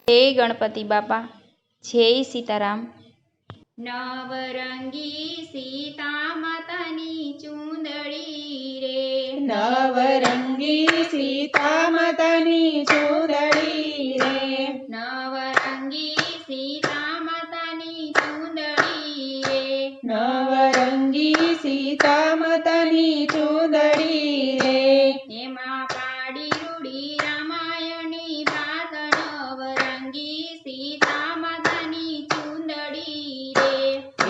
જય ગણપતિ બાપા, જય સીતારામ। નવરંગી સીતા માતાની ચૂંદડી રે, નવરંગી સીતા માતાની ચૂંદડી રે, નવરંગી સીતા માતાની ચૂંદડી રે, નવરંગી સીતા માતાની ચૂંદડી રે, એમાં પાડી રૂડી રામાયણની વાત, નવરંગી સીતા માતાની ચૂંદડી રે,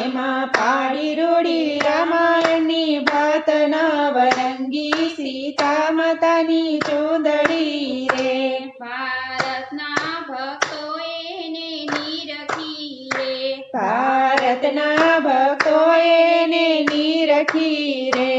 એમાં પાડી રૂડી રામાયણની વાત, નવરંગી સીતા માતાની ચૂંદડી રે, ભારતના ભક્તોએ એને નિરખી રે, ભારતના ભક્તોએ એને નિરખી રે,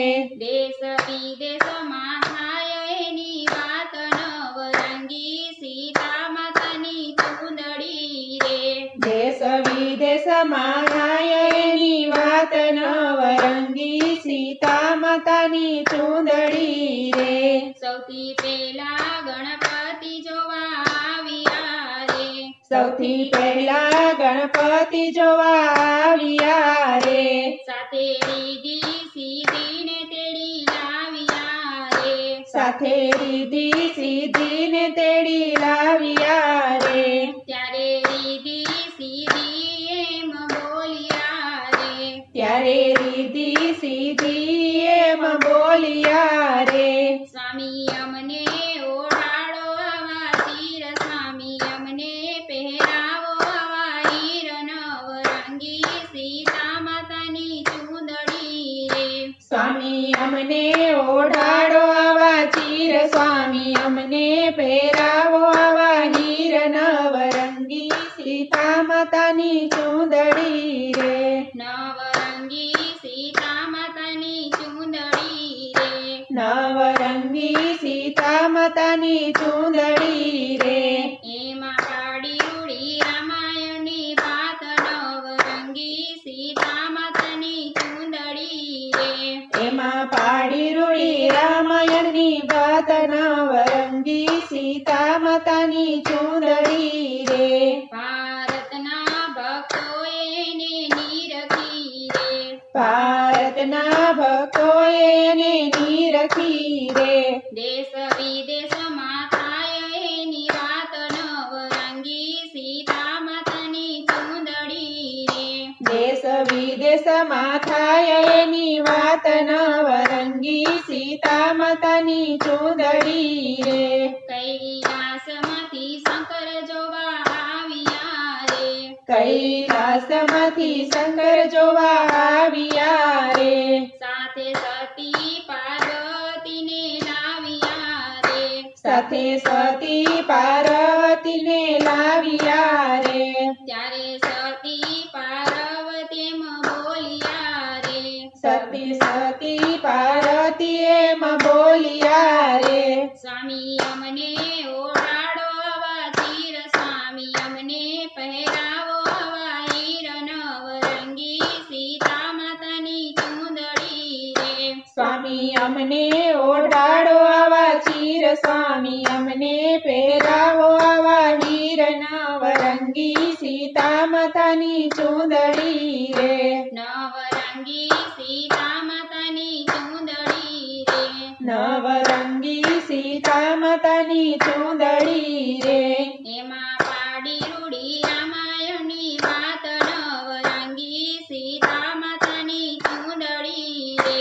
દેશ વિદેશમાં થાય એની વાત, નવરંગી સીતા માતાની ચૂંદડી રે, દેશ વિદેશમાં થાય એની વાત, નવરંગી સીતા માતાની ચૂંદડી રે, સૌથી પહેલા ગણપતિ જોવા આવ્યા રે, સૌથી પહેલા ગણપતિ જોવા આવ્યા રે, સાથે રીધી સીધીને તેડી લાવ્યા રે, સાથે રીધી સીધીને તેડી લાવ્યા રે, ત્યારે રીધી સીધી એમ બોલ્યા રે, ત્યારે રીધી સીધી એમ બોલ્યા રે, સ્વામી અમને ઓઢાડો આવા ચીર, સ્વામી અમને પહેરાવો આવા હીર, નવરંગી સીતા માતાની ચૂંદડી રે, સ્વામી અમને ઓઢાડો આવા ચીર, સ્વામી અમને પહેરાવો આવા હીર, નવરંગી સીતા માતાની ચૂંદડી રે, નવરંગી સીતા માતાની ચૂંદડી રે, નવરંગી સીતા માતાની ચૂંદડી રે, એમાં પાડી રૂડી રામાયણની વાત, નવરંગી સીતા માતાની ચૂંદડી રે, એમાં પાડી રૂડી રામાયણની વાત, નવરંગી સીતા માતાની ચૂંદડી રે, ભારતના ભક્તોએ એને નિરખી રે, ભારતના ભક્તોએ એને નિરખી રે, દેશ વિદેશમાં થાય એની વાત, નવરંગી સીતા માતાની ચૂંદડી રે, દેશ વિદેશમાં થાય એની વાત, નવરંગી સીતા માતાની ચૂંદડી રે, કૈલાસમાંથી શંકર જોવા આવ્યા રે, કૈલાસમાંથી શંકર જોવા આવ્યા રે, સાથે સતી પાર્વતીને લાવ્યા રે, સાથે સતી પાર્વતીને લાવ્યા રે, ત્યારે સતી પાર્વતી એમ બોલ્યા રે, સતી પાર્વતી એમ બોલ્યા રે, સ્વામી અમને ઓઢાડો આવા ચીર, સ્વામી અમને પહેરાવો આવા હીર, નવરંગી સીતા માતાની ચૂંદડી રે, સ્વામી અમને ઓઢાડો આવા ચીર, સ્વામી અમને પહેરાવો આવા હીર, નવરંગી સીતા માતાની ચૂંદડી રે, નવરંગી સીતા માતાની ચૂંદડી રે, નવરંગી સીતા માતાની ચૂંદડી રે, એમાં પાડી રૂડી રામાયણની વાત, નવરંગી સીતા માતાની ચૂંદડી રે,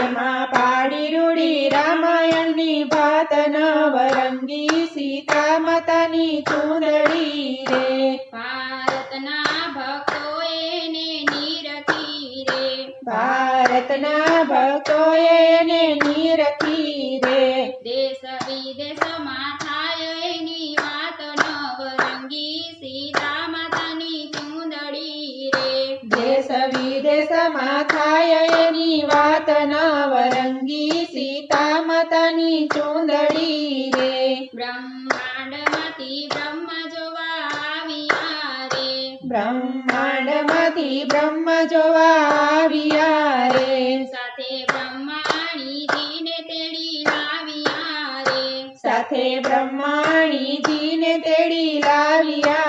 એમાં પાડી રૂડી રામાયણની વાત, નવરંગી સીતા માતાની ચૂંદડી રે, ભારતના ભક્તોએ એને નિરખી રે, ભારતના ભક્તોએ એને નિરખી રે, દેશ વિદેશમાં થાય એની વાત, નવરંગી સીતા માતાની ચૂંદડી રે, દેશ વિદેશમાં થાય એની વાત, નવરંગી સીતા માતાની ચૂંદડી રે, બ્રહ્માંડમાંથી બ્રહ્મા જોવા આવ્યા રે, બ્રહ્માંડમાંથી બ્રહ્મ જોવા આવ્યા રે, સાથે બ્રહ્માણીજીને તેડી લાવ્યા રે, સાથે બ્રહ્માણીજીને તેડી લાવ્યા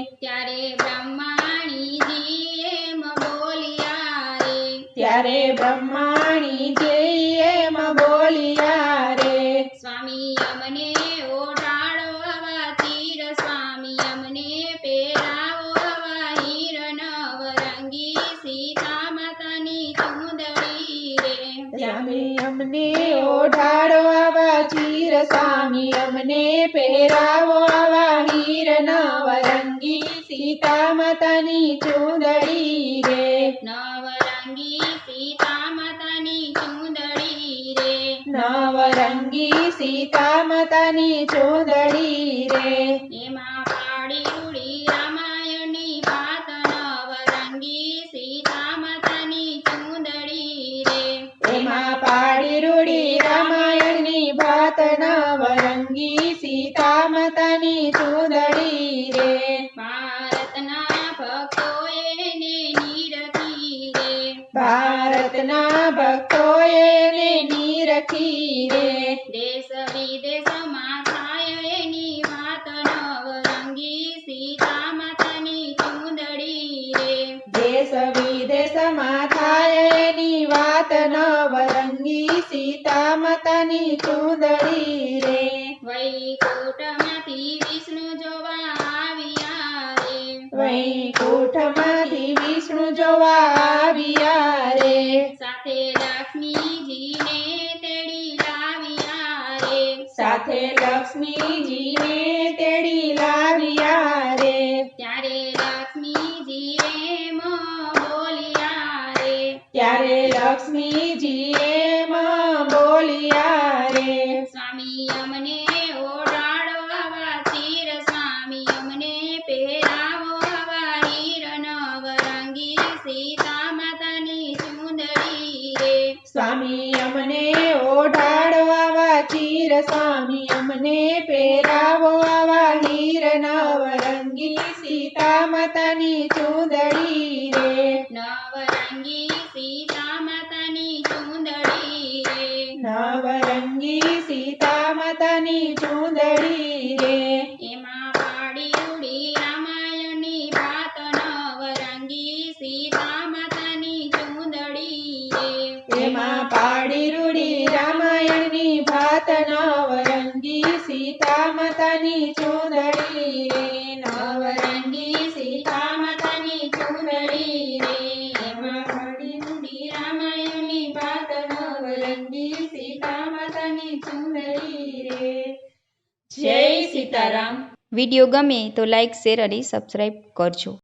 ત્યારે બ્રહ્માણીજી એમ બોલ્યા રે. ત્યારે બ્રહ્માણીજી એમ બોલ્યા રે. સ્વામી અમને ઓઢાડો આવા ચીર, સ્વામી અમને પહેરાવો આવા હીર નવરંગી, સીતા માતાની ચૂંદડી રે. સ્વામી અમને ઓઢાડો આવા ચીર, સ્વામી અમને પહેરાવો આવા હીર નવરંગી, સીતા માતાની ચૂંદડી રે. નવરંગી સીતા માતાની ચૂંદડી રે. નવરંગી સીતા માતાની ચૂંદડી રે. એમાં પાડી રૂડી રામાયણની વાત, નવરંગી સીતા માતાની ચૂંદડી રે. એમાં પાડી રૂડી રામાયણની વાત, નવરંગી સીતા માતાની ચૂંદડી રે. ભારતના ભક્તોએ એને નીરખી રે. ભારતના ભક્તોએ એને નીરખી રે. દેશ વિદેશમાં થાય એની વાત, નવરંગી સીતા માતાની ચૂંદડી રે. દેશ વિદેશમાં થાય એની વાત, નવરંગી સીતા માતાની ચૂંદડી રે. વૈકુંઠમાંથી વિષ્ણુ જોવા આવ્યા રે. વૈકુંઠમાંથી વિષ્ણુ જોવા આવ્યા રે. સાથે લક્ષ્મીજીને તેડી લાવ્યા રે. સાથે લક્ષ્મીજીને તેડી લાવ્યા રે. ત્યારે લક્ષ્મીજી એમ બોલ્યા રે. ત્યારે લક્ષ્મીજી એમ બોલ્યા રે. સ્વામી અમને ઓઢાડો આવા ચીર, સ્વામી અમને પહેરાવો આવા હીર નવરંગી, સીતા માતાની ચૂંદડી રે. સ્વામી અમને ઓઢાડો આવા ચીર, સ્વામી અમને પહેરાવો આવા હીર નવરંગી, સીતા માતાની ચૂંદડી રે. નવરંગી સીતા માતાની ચૂંદડી રે. નવરંગી સીતા માતાની ચૂંદડી રે. એમાં પાડી રૂડી રામાયણની વાત, નવરંગી સીતા માતાની ચૂંદડી રે. એમાં પાડી રૂડી રામાયણની ભાત, નવરંગી સીતા માતાની ચૂંદડી રે. નવરંગી સીતા માતાની ચૂંદડી રે. એમાં પાડી રૂડી રામાયણની ભાત, નવરંગી સીતા માતાની ચૂંદડી રે. જય સીતારામ. વિડીયો ગમે તો લાઈક, શેર અને સબસ્ક્રાઈબ કરજો.